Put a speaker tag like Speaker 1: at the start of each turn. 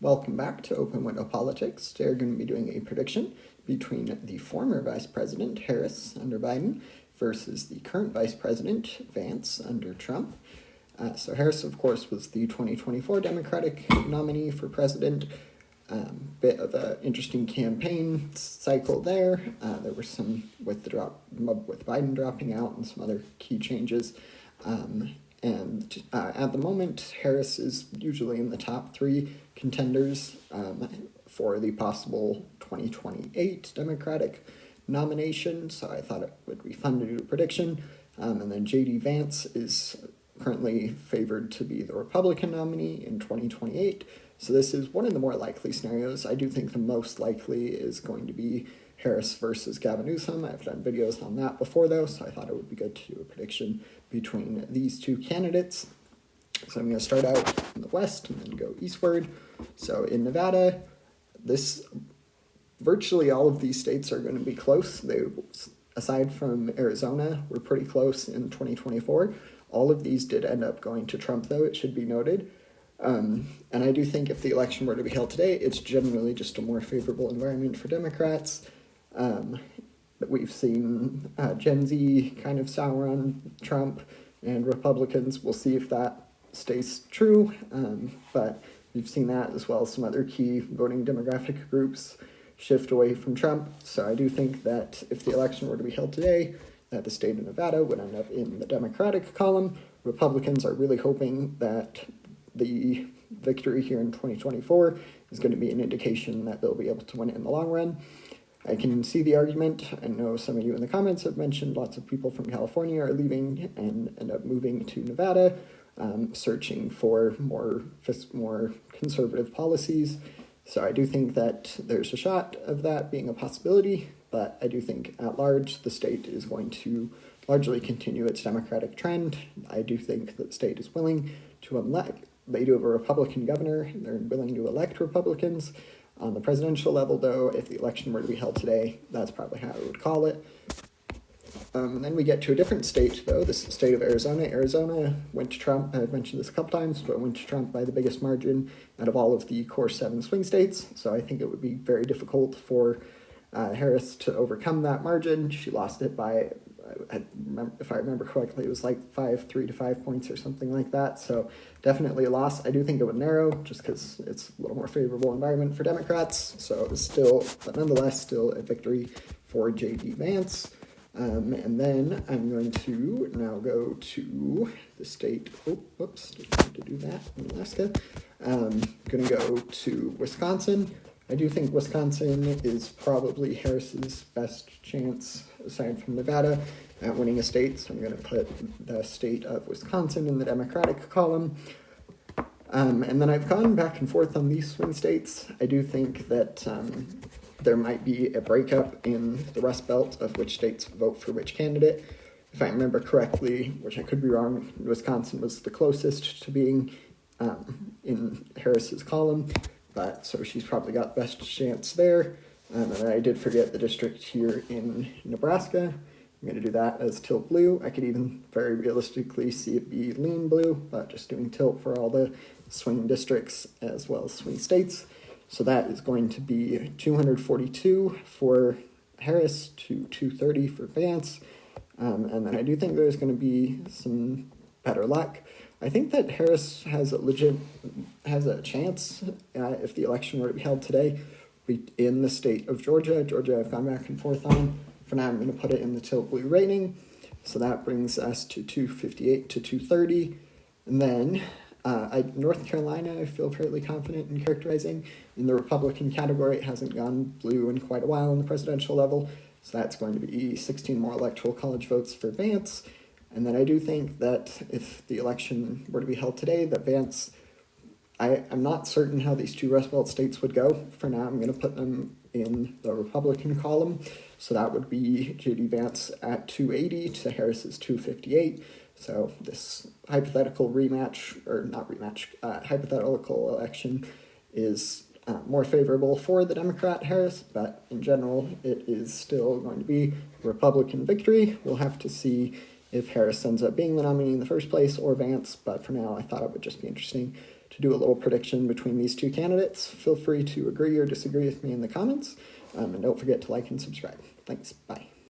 Speaker 1: Welcome back to Open Window Politics. Today we're going to be doing a prediction between the former Vice President, Harris, under Biden, versus the current Vice President, Vance, under Trump. So Harris, of course, was the 2024 Democratic nominee for president. Bit of an interesting campaign cycle there. There were some with Biden dropping out and some other key changes. And at the moment, Harris is usually in the top three contenders for the possible 2028 Democratic nomination. So I thought it would be fun to do a prediction. And then J.D. Vance is currently favored to be the Republican nominee in 2028. So this is one of the more likely scenarios. I do think the most likely is going to be Harris versus Gavin Newsom. I've done videos on that before, though, so I thought it would be good to do a prediction between these two candidates. So I'm going to start out in the west and then go eastward. So in Nevada, virtually all of these states are going to be close. Aside from Arizona, were pretty close in 2024. All of these did end up going to Trump, though, it should be noted. And I do think if the election were to be held today, it's generally just a more favorable environment for Democrats. We've seen Gen Z kind of sour on Trump, and Republicans, we'll see if that stays true. But we've seen that as well as some other key voting demographic groups shift away from Trump. So I do think that if the election were to be held today, that the state of Nevada would end up in the Democratic column. Republicans are really hoping that the victory here in 2024 is going to be an indication that they'll be able to win it in the long run. I can see the argument. I know some of you in the comments have mentioned lots of people from California are leaving and end up moving to Nevada, searching for more conservative policies. So I do think that there's a shot of that being a possibility, but I do think at large the state is going to largely continue its Democratic trend. I do think that the state is willing to elect. They do have a Republican governor. They're willing to elect Republicans. On the presidential level, though, if the election were to be held today, that's probably how I would call it. And then we get to a different state, though. This is the state of Arizona. Arizona went to Trump. I've mentioned this a couple times, but went to Trump by the biggest margin out of all of the core 7 swing states. So I think it would be very difficult for Harris to overcome that margin. She lost it by, if I remember correctly, it was like 3 to 5 points or something like that. So definitely a loss. I do think it would narrow just because it's a little more favorable environment for Democrats. So it's but nonetheless, still a victory for J.D. Vance. And then I'm going to now go to the state. Whoops, didn't need to do that in Alaska. I'm going to go to Wisconsin. I do think Wisconsin is probably Harris's best chance, aside from Nevada, at winning a state. So I'm going to put the state of Wisconsin in the Democratic column. And then I've gone back and forth on these swing states. I do think that there might be a breakup in the Rust Belt of which states vote for which candidate. If I remember correctly, which I could be wrong, Wisconsin was the closest to being in Harris's column. But so she's probably got the best chance there. And I did forget the district here in Nebraska. I'm going to do that as tilt blue. I could even very realistically see it be lean blue, but just doing tilt for all the swing districts as well as swing states. So that is going to be 242 for Harris to 230 for Vance. And then I do think there's going to be some better luck. I think that Harris has a chance if the election were to be held today in the state of Georgia. Georgia I've gone back and forth on. For now, I'm going to put it in the tilt blue rating. So that brings us to 258 to 230. And then North Carolina, I feel fairly confident in characterizing. In the Republican category, it hasn't gone blue in quite a while on the presidential level. So that's going to be 16 more electoral college votes for Vance. And then I do think that if the election were to be held today, that Vance, I'm not certain how these two Rust Belt states would go. For now, I'm going to put them in the Republican column. So that would be J.D. Vance at 280 to Harris's 258. So this hypothetical hypothetical election is more favorable for the Democrat Harris, but in general, it is still going to be a Republican victory. We'll have to see if Harris ends up being the nominee in the first place or Vance, but for now I thought it would just be interesting to to do a little prediction between these two candidates. Feel free to agree or disagree with me in the comments. And don't forget to like and subscribe. Thanks. Bye.